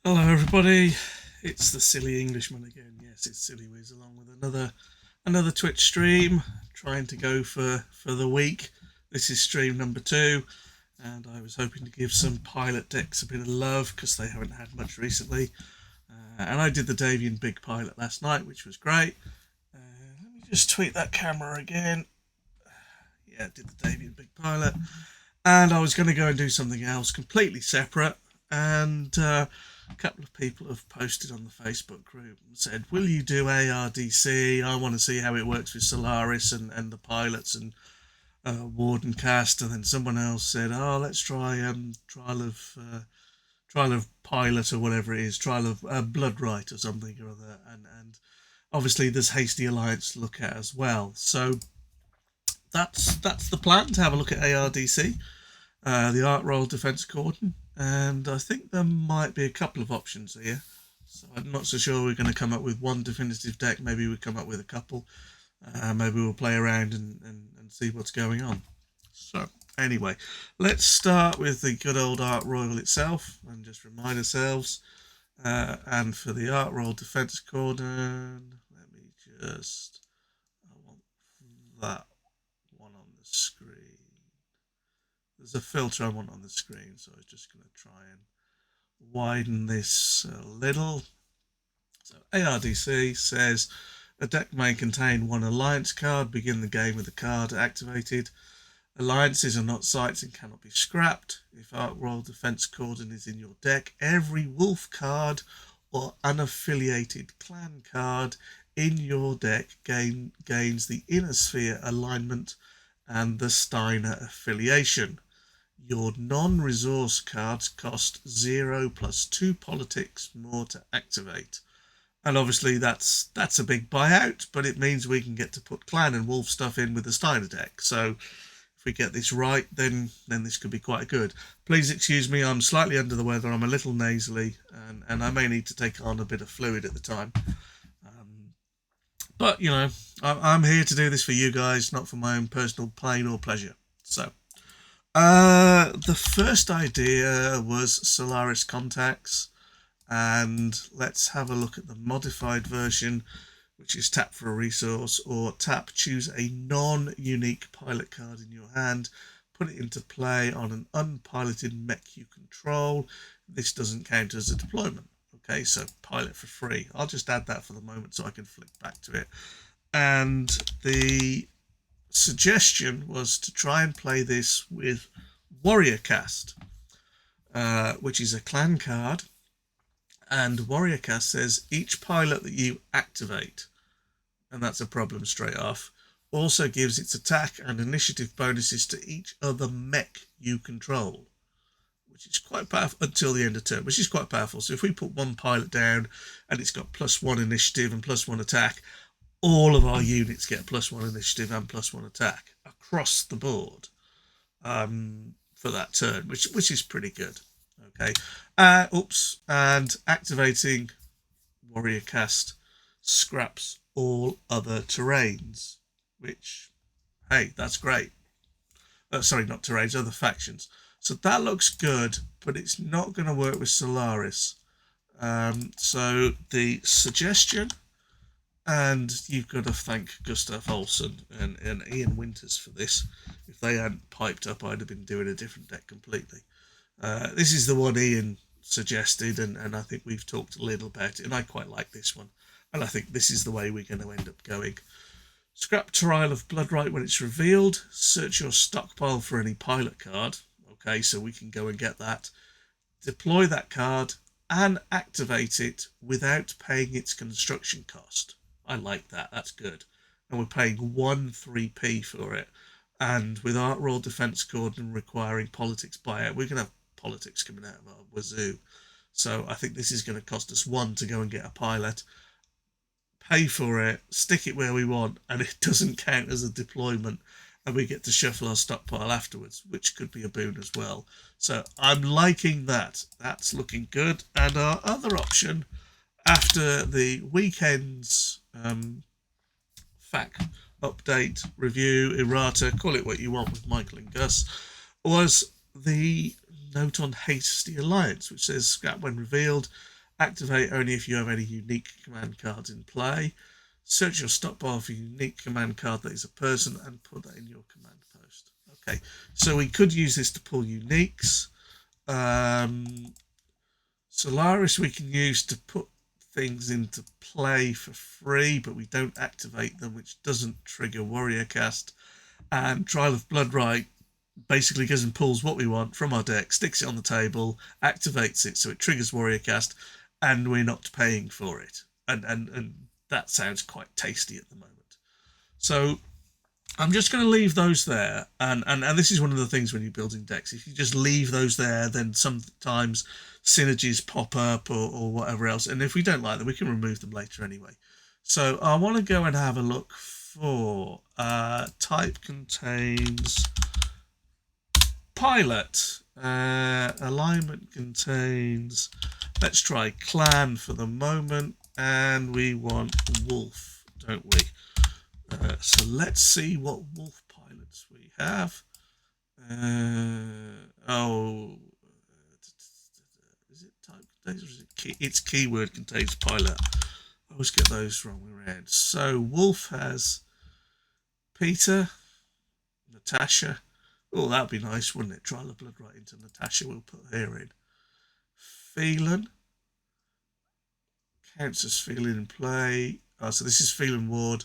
Hello everybody, it's the Silly Englishman again. Yes, it's Silly Wiz along with another Twitch stream, trying to go for the week. This is stream number 2, and I was hoping to give some pilot decks a bit of love because they haven't had much recently. And I did the Davian Big Pilot last night, which was great. Let me just tweet that camera again. Yeah, did the Davian Big Pilot. And I was going to go and do something else completely separate, and a couple of people have posted on the Facebook group and said, will you do ARDC? I want to see how it works with Solaris and the pilots and Warden Cast. And then someone else said, oh, let's try Trial of Pilot or whatever it is, Trial of Blood Right or something or other. And obviously there's Hasty Alliance to look at as well. So that's the plan, to have a look at ARDC. The Art Roll Defence Cordon, and I think there might be a couple of options here. So I'm not so sure we're going to come up with one definitive deck. Maybe we'll come up with a couple. Maybe we'll play around and see what's going on. So anyway, let's start with the good old Art Royal itself and just remind ourselves. And for the Art Roll Defence Cordon, let me just... I want that one on the screen. There's a filter I want on the screen, so I was just going to try and widen this a little. So ARDC says a deck may contain one alliance card. Begin the game with the card activated. Alliances are not sites and cannot be scrapped. If Art Royal Defence Cordon is in your deck, every wolf card or unaffiliated clan card in your deck gains the Inner Sphere alignment and the Steiner affiliation. Your non-resource cards cost 0 plus 2 politics more to activate. And obviously that's a big buyout, but it means we can get to put clan and wolf stuff in with the Steiner deck. So if we get this right, then this could be quite good. Please excuse me, I'm slightly under the weather, I'm a little nasally, and I may need to take on a bit of fluid at the time. But, you know, I'm here to do this for you guys, not for my own personal pain or pleasure. So, the first idea was Solaris Contacts, and let's have a look at the modified version, which is tap for a resource, or tap, choose a non-unique pilot card in your hand, put it into play on an unpiloted mech you control. This doesn't count as a deployment. Okay, so pilot for free. I'll just add that for the moment so I can flick back to it. And the suggestion was to try and play this with Warrior Cast, which is a clan card. And Warrior Cast says each pilot that you activate, and that's a problem straight off, also gives its attack and initiative bonuses to each other mech you control, which is quite powerful until the end of turn, which is quite powerful. So if we put one pilot down and it's got +1 initiative and +1 attack, all of our units get +1 initiative and +1 attack across the board for that turn, which is pretty good. Okay. And activating Warrior Cast scraps all other terrains, which, hey, that's great. Sorry, not terrains, other factions. So that looks good, but it's not going to work with Solaris. So the suggestion, and you've got to thank Gustav Olsen and Ian Winters for this. If they hadn't piped up, I'd have been doing a different deck completely. This is the one Ian suggested, and I think we've talked a little about it, and I quite like this one. And I think this is the way we're going to end up going. Scrap Trial of Blood Right when it's revealed. Search your stockpile for any pilot card. Okay, so we can go and get that. Deploy that card and activate it without paying its construction cost. I like that. That's good. And we're paying 1 3p for it. And with Art Royal Defence Cordon requiring politics buyout, we're going to have politics coming out of our wazoo. So I think this is going to cost us 1 to go and get a pilot, pay for it, stick it where we want, and it doesn't count as a deployment, and we get to shuffle our stockpile afterwards, which could be a boon as well. So I'm liking that. That's looking good. And our other option, after the weekend's FAQ update, review, errata, call it what you want with Michael and Gus, was the note on Hasty Alliance, which says scrap when revealed. Activate only if you have any unique command cards in play. Search your stockpile for a unique command card that is a person and put that in your command post. Okay, so we could use this to pull uniques. Solaris we can use to put things into play for free, but we don't activate them, which doesn't trigger Warrior Cast. And Trial of Bloodright basically goes and pulls what we want from our deck, sticks it on the table, activates it, so it triggers Warrior Cast, and we're not paying for it. And that sounds quite tasty at the moment. So I'm just going to leave those there, and this is one of the things when you're building decks. If you just leave those there, then sometimes synergies pop up or whatever else, and if we don't like them, we can remove them later anyway. So I want to go and have a look for type contains pilot, alignment contains, let's try clan for the moment, and we want wolf, don't we? So let's see what wolf pilots we have. Is it type contains or is it key? It's keyword contains pilot. I always get those wrong around. So wolf has Peter, Natasha. Oh, that'd be nice, wouldn't it? Trial of Blood right into Natasha. We'll put her in. Phelan counts as Phelan in play. So this is Phelan Ward.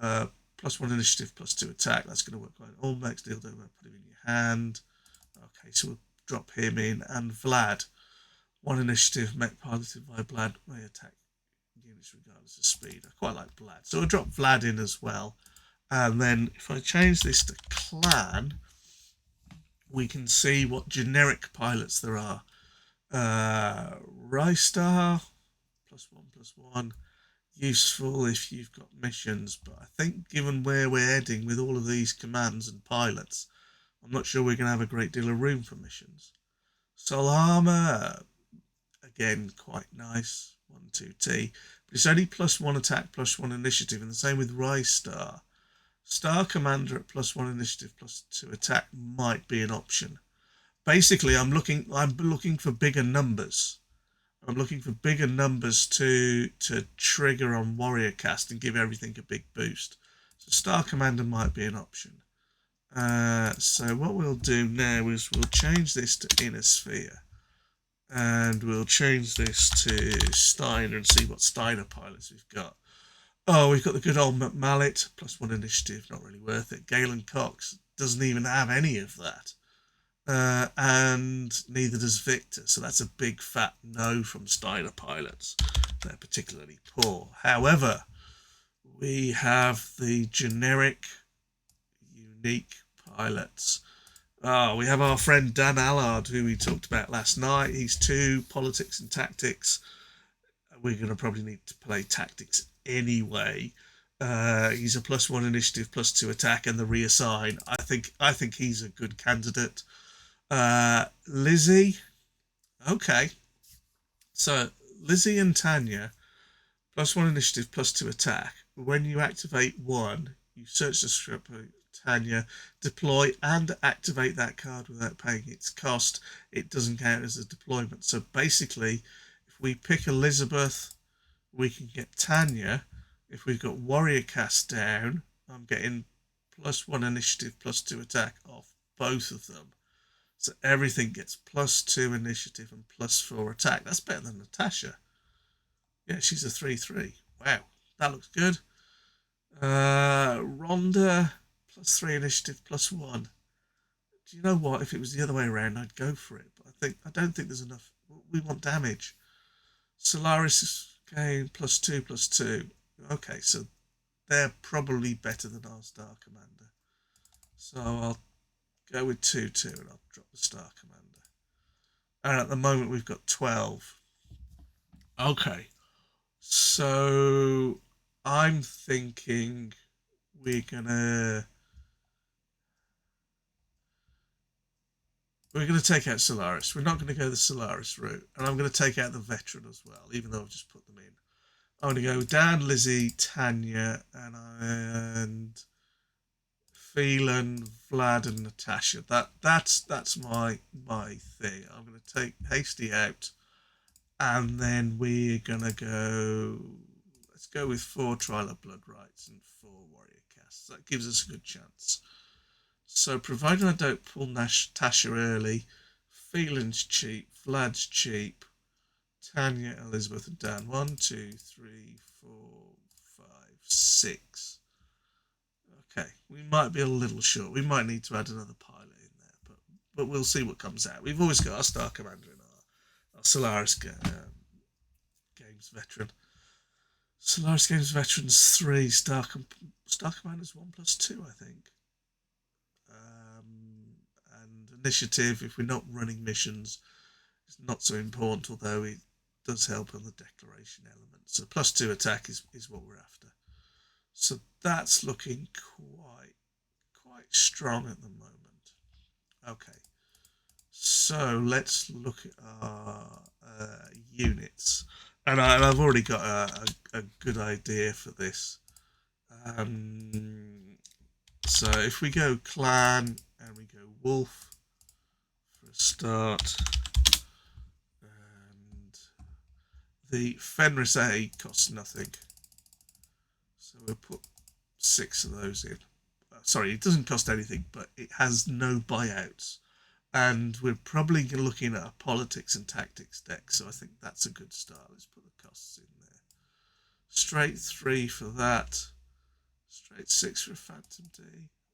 +1 initiative, +2 attack. That's going to work fine. All max deal, don't put him in your hand. Okay, so we'll drop him in. And Vlad, 1 initiative, mech piloted by Vlad, may attack units regardless of speed. I quite like Vlad. So we'll drop Vlad in as well. And then if I change this to clan, we can see what generic pilots there are. Rystar, +1/+1. Useful if you've got missions, but I think given where we're heading with all of these commands and pilots, I'm not sure we're going to have a great deal of room for missions. Soul Armor, again, quite nice, 1/2T, but it's only +1 attack, +1 initiative, and the same with Rystar. Star Commander at +1 initiative, +2 attack might be an option. Basically, I'm looking for bigger numbers. I'm looking for bigger numbers to trigger on Warrior Cast and give everything a big boost. So Star Commander might be an option. So what we'll do now is we'll change this to Inner Sphere. And we'll change this to Steiner and see what Steiner pilots we've got. Oh, we've got the good old McMallet, +1 initiative, not really worth it. Galen Cox doesn't even have any of that. And neither does Victor, so that's a big fat no from Steiner pilots. They're particularly poor. However, we have the generic unique pilots. We have our friend Dan Allard, who we talked about last night. He's 2 politics and tactics. We're going to probably need to play tactics anyway. He's a +1 initiative, +2 attack, and the reassign. I think he's a good candidate. Lizzie, okay. So Lizzie and Tanya, +1 initiative, +2 attack. When you activate 1, you search the script for Tanya, deploy and activate that card without paying its cost. It doesn't count as a deployment. So basically, if we pick Elizabeth, we can get Tanya. If we've got Warrior Cast down, I'm getting +1 initiative, +2 attack off both of them. So everything gets +2 initiative and +4 attack. That's better than Natasha. Yeah, she's a 3/3. Wow, that looks good. Rhonda, +3 initiative, +1. Do you know what? If it was the other way around, I'd go for it. But I don't think there's enough. We want damage. Solaris gain +2/+2. Okay, so they're probably better than our Star Commander. So I'll go with 2/2 and I'll drop the Star Commander. And at the moment we've got 12. Okay, so I'm thinking we're gonna take out Solaris. We're not going to go the Solaris route, and I'm going to take out the veteran as well, even though I've just put them in. I'm going to go Dan, Lizzie, Tanya, and Phelan, Vlad, and Natasha. That's my thing. I'm going to take Hasty out, And then we're going to go, let's go with 4 Trial of Blood Rights and 4 Warrior Casts. That gives us a good chance. So provided I don't pull Tasha early, Phelan's cheap, Vlad's cheap, Tanya, Elizabeth and Dan. 1, 2, 3, 4, 5, 6. Okay, we might be a little short. We might need to add another pilot in there, but we'll see what comes out. We've always got our Star Commander in our Solaris Games veteran. Solaris Games veterans 3, Star Commanders 1+2, I think. And initiative, if we're not running missions, is not so important, although it does help on the declaration element. So +2 attack is what we're after. So that's looking quite strong at the moment. Okay, so let's look at our units, and I've already got a good idea for this. So if we go clan and we go wolf for a start, and the Fenris A costs nothing, so we'll put 6 of those in. Sorry, it doesn't cost anything, but it has no buyouts. And we're probably looking at a politics and tactics deck, so I think that's a good start. Let's put the costs in there. Straight 3 for that. Straight 6 for a Phantom D.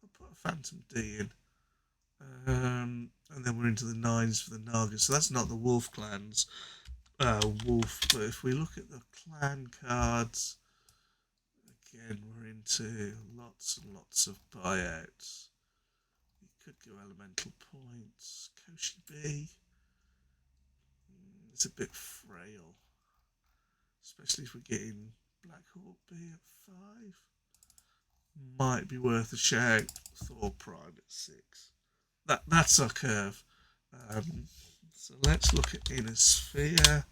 I'll put a Phantom D in. And then we're into the 9s for the Naga. So that's not the Wolf clans. Wolf, but if we look at the clan cards, again, we're into lots and lots of buyouts. We could go elemental points. Koshi B. It's a bit frail, especially if we're getting Black Hawk B at 5. Might be worth a shout. Thor Prime at 6. That's our curve. So let's look at Inner Sphere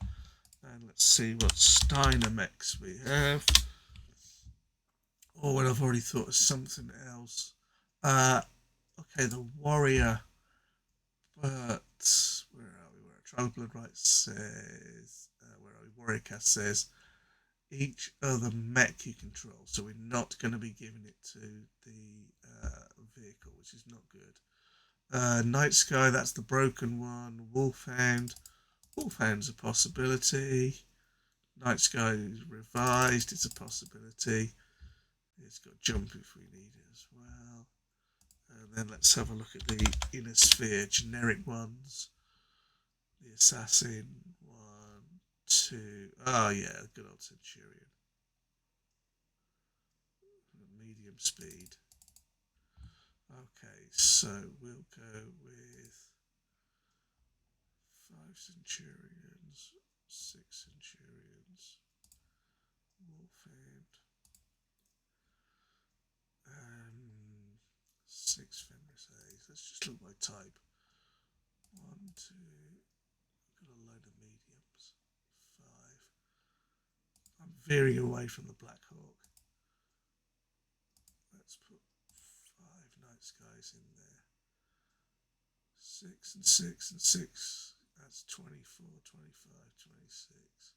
and let's see what Steiner mechs we have. Oh, and I've already thought of something else. Okay, the Warrior. But where are we? Where Trial of Blood Rights says, where are we? Warrior Cast says each other mech you control. So we're not going to be giving it to the vehicle, which is not good. Night Sky, that's the broken one. Wolfhound. Wolfhound's a possibility. Night Sky is revised, it's a possibility. It's got jump if we need it as well. And then let's have a look at the Inner Sphere generic ones. The Assassin, 1, 2. Oh yeah, good old Centurion. Medium speed. Okay, so we'll go with 5 Centurions, 6 Centurions, Wolfhound, and 6 Fenris A's. Let's just look by type. 1, 2, I've got a load of mediums. 5. I'm veering away from the Black Hawk. Let's put 5 Night Skies in there. 6 and 6 and 6. That's 24, 25, 26.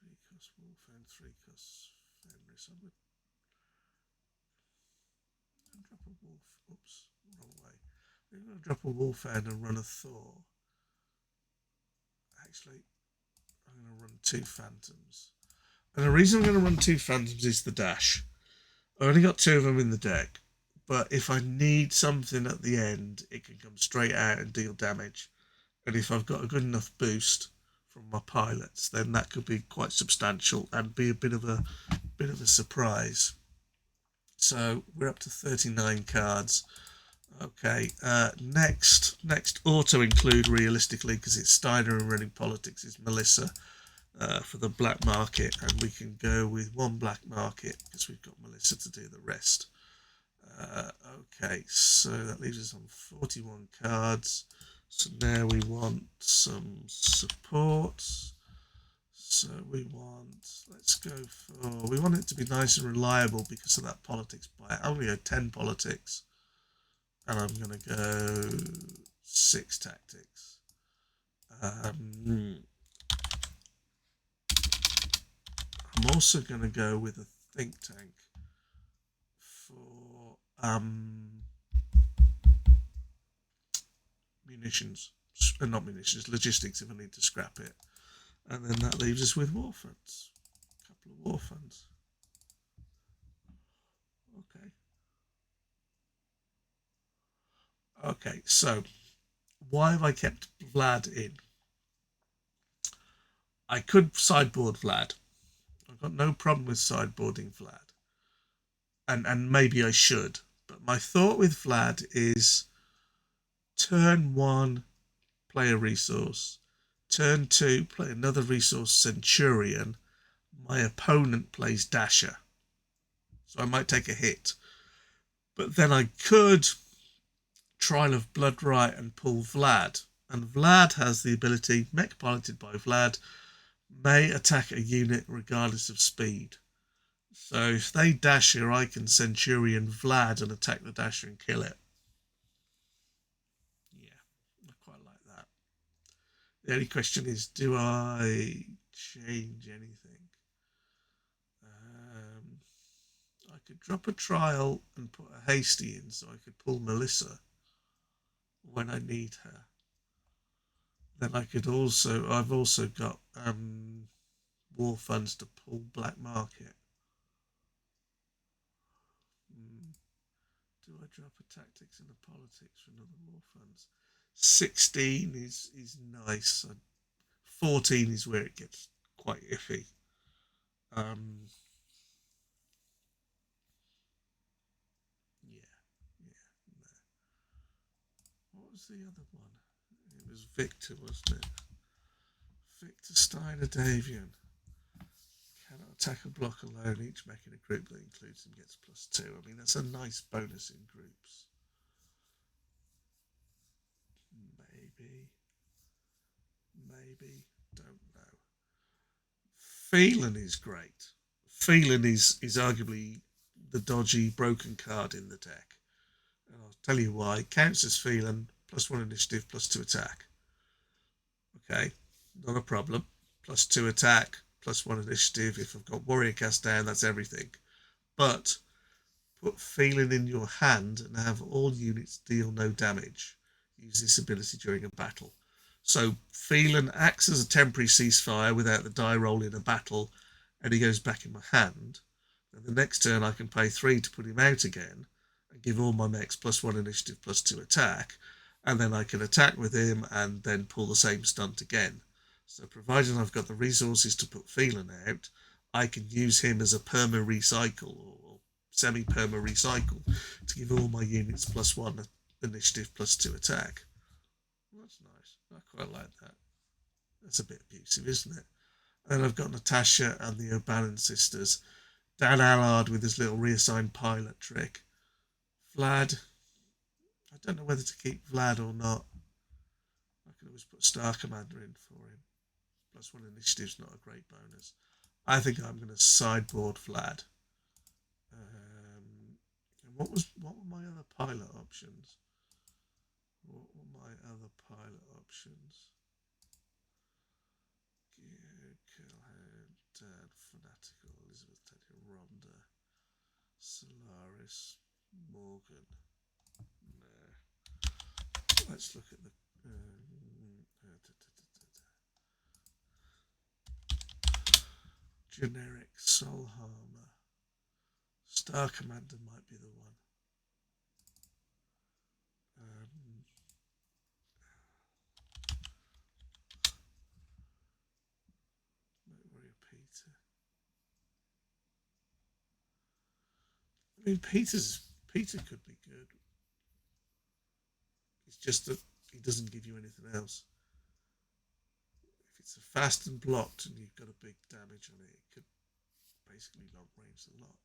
3 cost Wolfhound, 3 cost Fenris. I'm going to drop a wolf. Oops, wrong way. I'm going to drop a Wolfhound and run a Thor. Actually, I'm going to run 2 Phantoms. And the reason I'm going to run 2 Phantoms is the dash. I've only got 2 of them in the deck, but if I need something at the end, it can come straight out and deal damage. And if I've got a good enough boost from my pilots, then that could be quite substantial and be a bit of a surprise. So we're up to 39 cards. Okay, next auto include realistically, because it's Steiner and running politics, is Melissa for the black market, and we can go with 1 black market because we've got Melissa to do the rest. Okay, so that leaves us on 41 cards. So now we want some support. So we want, let's go for, we want it to be nice and reliable because of that politics buy. I'm going to go 10 politics. And I'm going to go 6 tactics. also going to go with a think tank for munitions, not munitions, logistics if I need to scrap it. And then that leaves us with war funds. A couple of war funds. Okay. Okay, so why have I kept Vlad in? I could sideboard Vlad. I've got no problem with sideboarding Vlad. And maybe I should. But my thought with Vlad is turn 1, play a resource. Turn 2, play another resource, Centurion. My opponent plays Dasher. So I might take a hit. But then I could Trial of Blood Right and pull Vlad. And Vlad has the ability, mech piloted by Vlad, may attack a unit regardless of speed. So if they Dasher, I can Centurion Vlad and attack the Dasher and kill it. Yeah, I quite like that. The only question is, do I change anything? I could drop a trial and put a hasty in so I could pull Melissa when I need her. Then I could also, I've also got war funds to pull Black Market. Do I drop a tactics and a politics for another war funds? 16 is nice. 14 is where it gets quite iffy. Yeah. No. What was the other one? It was Victor, wasn't it? Victor Steiner Davian. Cannot attack a block alone. Each mech in a group that includes him gets +2. I mean, that's a nice bonus in groups. Maybe. Don't know. Phelan is great. Phelan is arguably the dodgy, broken card in the deck. And I'll tell you why. Counts as Phelan, +1 initiative, +2 attack. Okay, not a problem. +2 attack, +1 initiative. If I've got Warrior cast down, that's everything. But put Phelan in your hand and have all units deal no damage. Use this ability during a battle. So Phelan acts as a temporary ceasefire without the die roll in a battle, and he goes back in my hand. And the next turn I can pay 3 to put him out again, and give all my mechs +1 initiative, +2 attack, and then I can attack with him and then pull the same stunt again. So provided I've got the resources to put Phelan out, I can use him as a perma recycle or semi-perma recycle to give all my units +1 initiative, +2 attack. Well, that's nice. I quite like that. That's a bit abusive, isn't it? And then I've got Natasha and the O'Bannon sisters. Dan Allard with his little reassigned pilot trick. Vlad. I don't know whether to keep Vlad or not. I can always put Star Commander in for him. +1 initiative's not a great bonus. I think I'm going to sideboard Vlad. And what were my other pilot options? What were my other pilot options? Killhound, Dan, Fanatical, Elizabeth, Teddy, Rhonda, Solaris, Morgan. No. Let's look at the generic Soul Harmer. Star Commander might be the one. Peter. I mean, Peter could be good. It's just that he doesn't give you anything else. If it's a fast and blocked and you've got a big damage on it, it could basically long range a lot.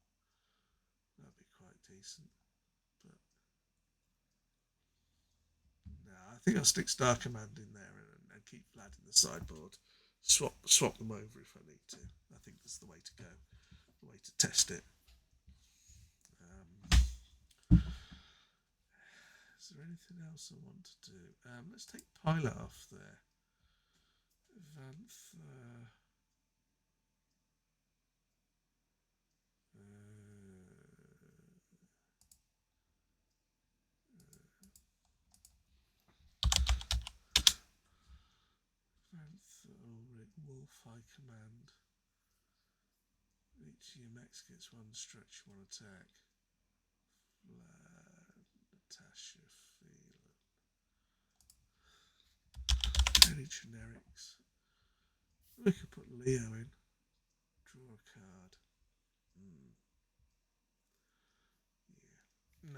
That'd be quite decent. But no, I think I'll stick Star Command in there and keep Vlad in the sideboard. Swap them over if I need to. I think that's the way to go. The way to test it. Is there anything else I want to do? Let's take Pilot off there. Wolf High Command. Each of your mechs gets one stretch, one attack. Natasha, Phelan. Any generics? We could put Leo in. Draw a card.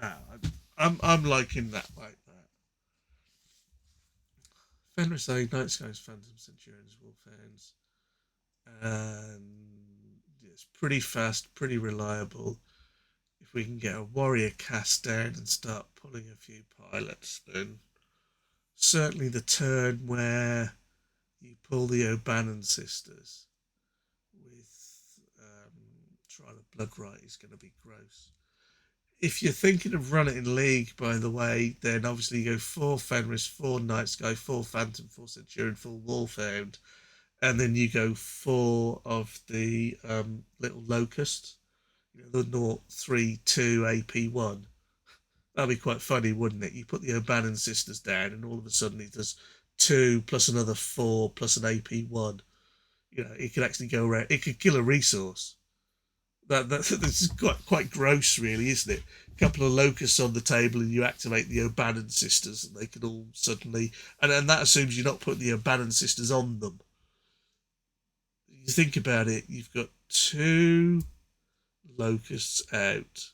Yeah. No, I'm liking that like that. Fenris A, Night Skies, Phantom Centurions, Wolfhounds. And it's pretty fast, pretty reliable. If we can get a warrior cast down and start pulling a few pilots, then certainly the turn where you pull the O'Bannon sisters with Trial of Blood Right is going to be gross. If you're thinking of running in League, by the way, then obviously you go 4 Fenris, 4 Night Sky, 4 Phantom, 4 Centurion, 4 Wolfhound, and then you go 4 of the little Locust, you know, the 032 AP1. That'd be quite funny, wouldn't it? You put the O'Bannon sisters down, and all of a sudden it does 2 plus another 4 plus an AP1. You know, it could actually go around. It could kill a resource. This is quite gross, really, isn't it? A couple of locusts on the table, and you activate the O'Bannon sisters, and they can all suddenly. And that assumes you're not putting the O'Bannon sisters on them. You think about it, you've got 2 locusts out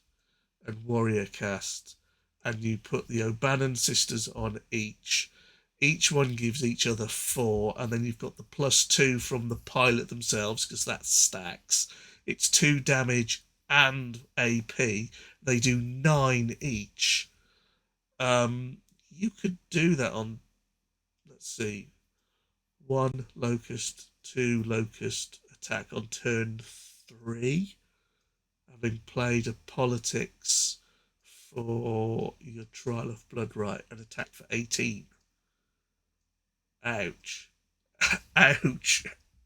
and warrior cast, and you put the O'Bannon sisters on each. Each one gives each other 4, and then you've got the +2 from the pilot themselves, because that stacks. It's 2 damage and AP. They do 9 each. You could do that on, let's see, 1 locust, 2 locust attack on turn 3. Having played a politics for your Trial of Blood Right and attack for 18. Ouch. Ouch.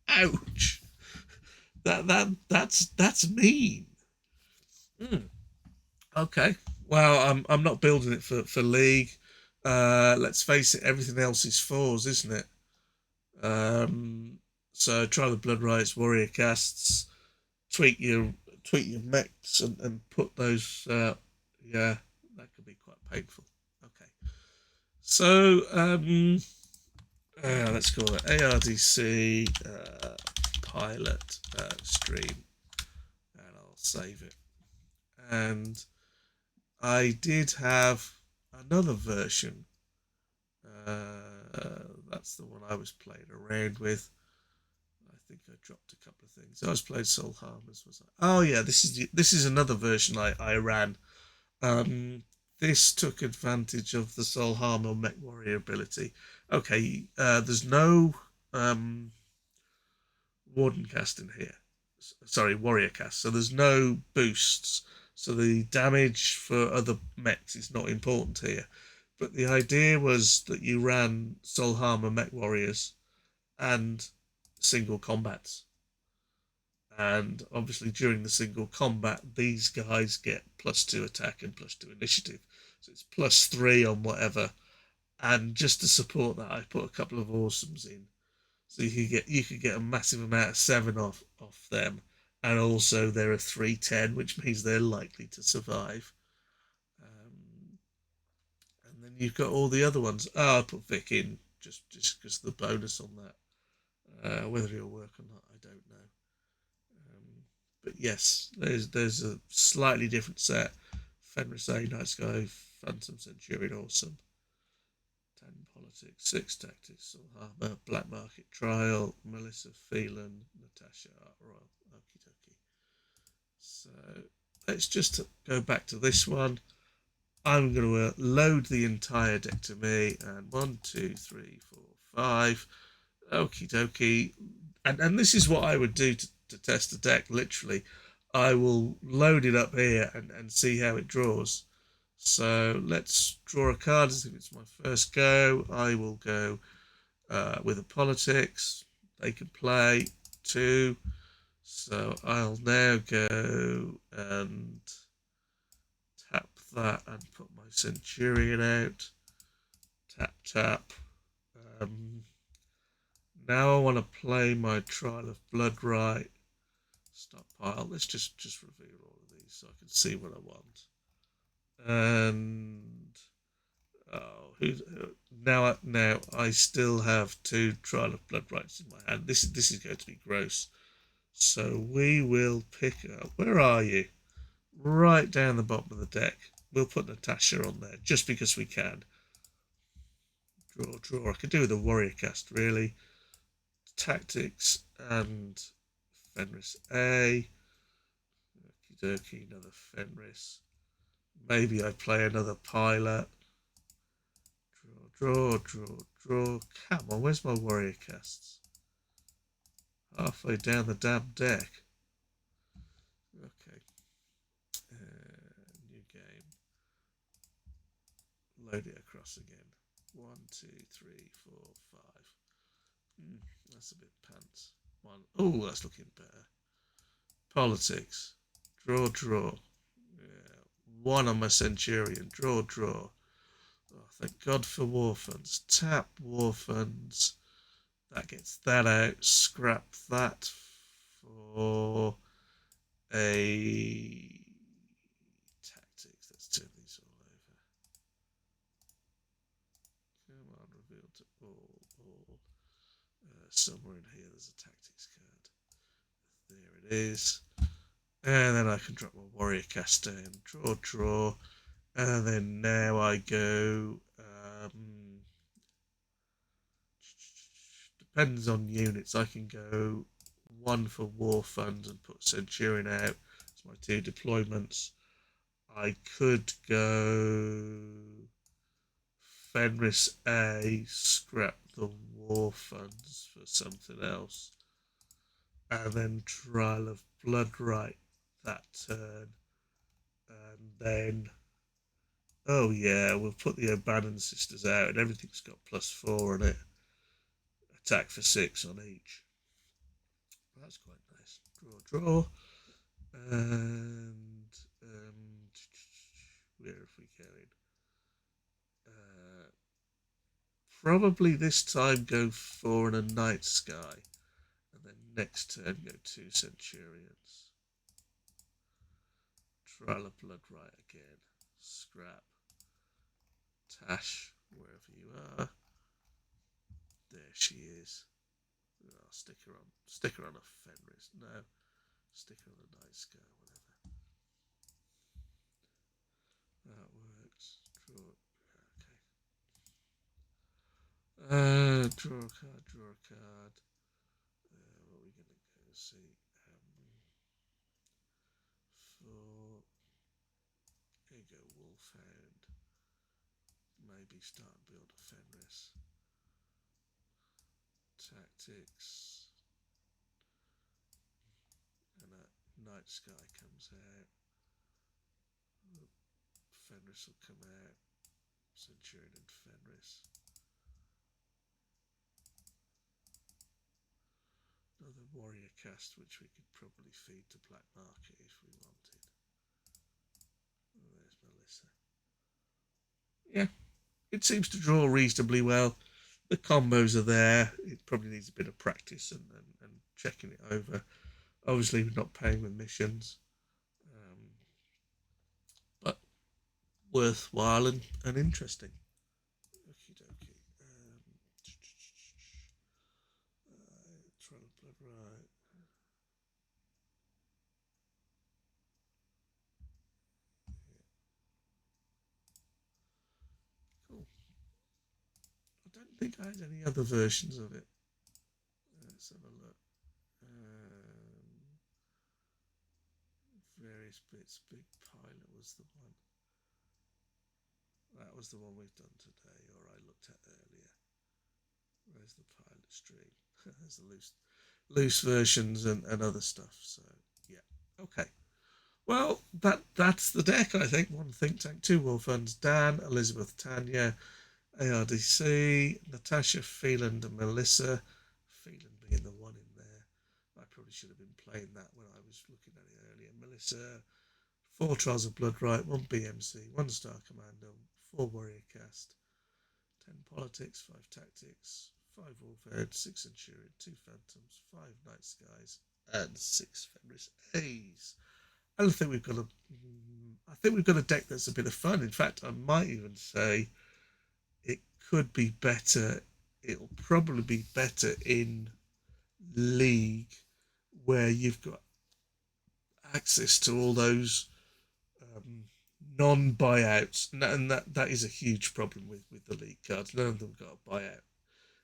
Ouch. That's mean. Okay. Well, I'm not building it for League. Let's face it, everything else is 4s, isn't it? So try the Blood Rights, Warrior Casts, tweak your mechs and put those. Yeah, that could be quite painful. Okay. So let's call it ARDC pilot stream, and I'll save it. And I did have another version. That's the one I was playing around with. I think I dropped a couple of things. I was playing Soul Harmers. Was I? Oh yeah, this is another version I ran. This took advantage of the Soul Harmer Mech Warrior ability. Okay, there's no Warden cast in here. Sorry, Warrior cast. So there's no boosts. So the damage for other mechs is not important here. But the idea was that you ran Soul Harmer Mech Warriors and single combats. And obviously during the single combat, these guys get +2 attack and +2 initiative. So it's +3 on whatever. And just to support that, I put a couple of awesomes in. So you could get a massive amount of 7 off them. And also they're a 3/10, which means they're likely to survive. And then you've got all the other ones. Oh, I put Vic in just because of the bonus on that. Whether it'll work or not, I don't know. But yes, there's a slightly different set. Fenris A, Night Sky, Phantom Centurion, awesome. 10 politics, 6 tactics, Soul Harmer, Black Market Trial, Melissa Phelan, Natasha Art Royal. Okie dokie. So let's just go back to this one. I'm going to load the entire deck to me, and 1, 2, 3, 4, 5. Okie dokie. And this is what I would do to test the deck, literally. I will load it up here and see how it draws. So let's draw a card as if it's my first go. I will go with a politics. They can play 2. So I'll now go and tap that and put my Centurion out. Tap, tap. Now I want to play my Trial of Blood Right stockpile. Let's just reveal all of these so I can see what I want. And now I still have 2 Trial of Blood Rights in my hand. This is going to be gross. So we will pick up. Where are you? Right down the bottom of the deck. We'll put Natasha on there just because we can. Draw. I could do with a warrior cast really. Tactics and Fenris A. Okie dokie, another Fenris. Maybe I play another pilot. Draw. Come on, where's my warrior casts? Halfway down the damn deck. Okay. New game. Load it across again. 1, 2, 3, 4, 5. That's a bit pants. 1. Oh, that's looking better. Politics. Draw. Yeah. 1 on my Centurion. Draw. Oh, thank God for war funds. Tap war funds. That gets that out. Scrap that for a tactics. Let's turn these all over. Come on, reveal to all. Somewhere in here there's a tactics card. There it is. And then I can drop my warrior cast down. Draw. And then now I go. Depends on units. I can go 1 for war funds and put Centurion out. That's my 2 deployments. I could go Fenris A, scrap the war funds for something else, and then Trial of Blood Right that turn, and then oh yeah, we'll put the O'Bannon sisters out, and everything's got +4 on it. Attack for 6 on each. That's quite nice. Draw. And where have we going? Probably this time go 4 and a Night Sky. And then next turn go 2 Centurions. Trial of Blood Right again. Scrap. Tash, wherever you are. There she is. I'll stick her on a Fenris. No. Stick her on a Night Sky, whatever. That works. Draw. Okay. Draw a card. What are we going to go see? Here you go, Wolfhound. Maybe start and build a Fenris. Tactics. And a Night Sky comes out. Fenris will come out. Centurion and Fenris. Another warrior cast which we could probably feed to Black Market if we wanted. Oh, there's Melissa. Yeah, it seems to draw reasonably well. The combos are there. It probably needs a bit of practice and checking it over. Obviously, we're not paying with missions, but worthwhile and interesting. Okie dokie. Trial of Blood Right. Cool. I don't think I had any other versions of it. Let's have a look. Various bits. Big Pilot was the one. That was the one we've done today, or I looked at earlier. Where's the pilot stream? There's the loose versions and other stuff. So yeah, okay. Well, that's the deck. I think 1 Think Tank, 2 War Funds, Dan, Elizabeth, Tanya, ARDC, Natasha, Phelan, and Melissa. Phelan being the one in there. I probably should have been playing that when I was looking at it earlier. Melissa, 4 Trials of Blood Right, 1 BMC, 1 Star Commando, 4 Warrior Cast, 10 Politics, 5 Tactics, 5 Warfare, 6 Centurion, 2 Phantoms, 5 Night Skies, and 6 Fenris A's. I don't think we've got a. I think we've got a deck that's a bit of fun. In fact, I might even say it could be better. It'll probably be better in League, where you've got access to all those non-buyouts, and that is a huge problem with the League cards. None of them got a buyout,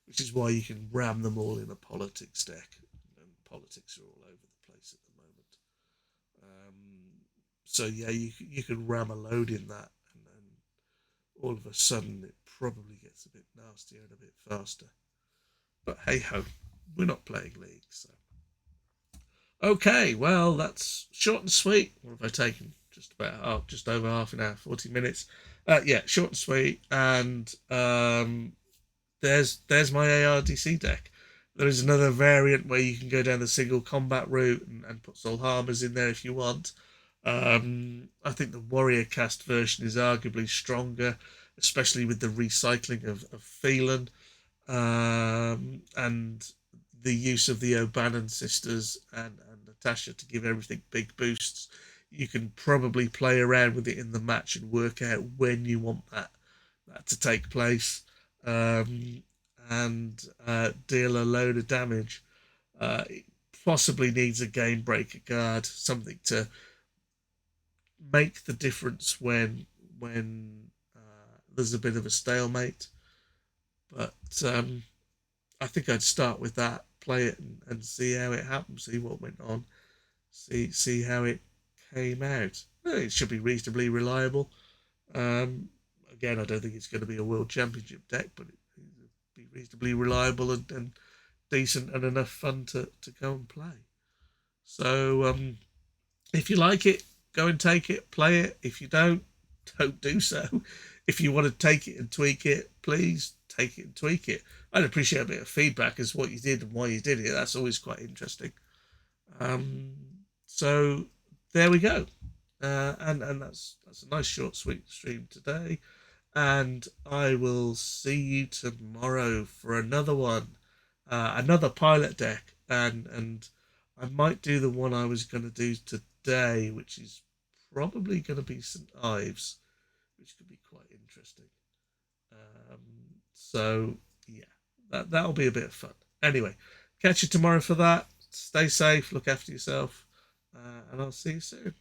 which is why you can ram them all in a politics deck, and politics are all over the place at the moment. So yeah, you can ram a load in that, and all of a sudden it probably gets a bit nastier and a bit faster. But hey ho, we're not playing League, so. Okay, well, that's short and sweet. What have I taken? Just over half an hour, 40 minutes. Yeah, short and sweet. And there's my ARDC deck. There is another variant where you can go down the single combat route and put Solhamas in there if you want. I think the Warrior Cast version is arguably stronger, especially with the recycling of Phelan. And the use of the O'Bannon sisters and Natasha to give everything big boosts. You can probably play around with it in the match and work out when you want that to take place, and deal a load of damage. It possibly needs a game breaker card, something to make the difference when there's a bit of a stalemate. But I think I'd start with that, play it and see how it happened, see what went on, see how it came out. It should be reasonably reliable. Again, I don't think it's going to be a World Championship deck, but it'll be reasonably reliable and decent and enough fun to go and play. So if you like it, go and take it, play it. If you don't do so. If you want to take it and tweak it, please take it and tweak it. I'd appreciate a bit of feedback as what you did and why you did it. That's always quite interesting. So there we go. And that's a nice short sweet stream today. And I will see you tomorrow for another one, another pilot deck, and I might do the one I was going to do today, which is probably going to be St. Ives, which could be quite interesting. So yeah, that'll be a bit of fun. Anyway, catch you tomorrow for that. Stay safe, look after yourself, and I'll see you soon.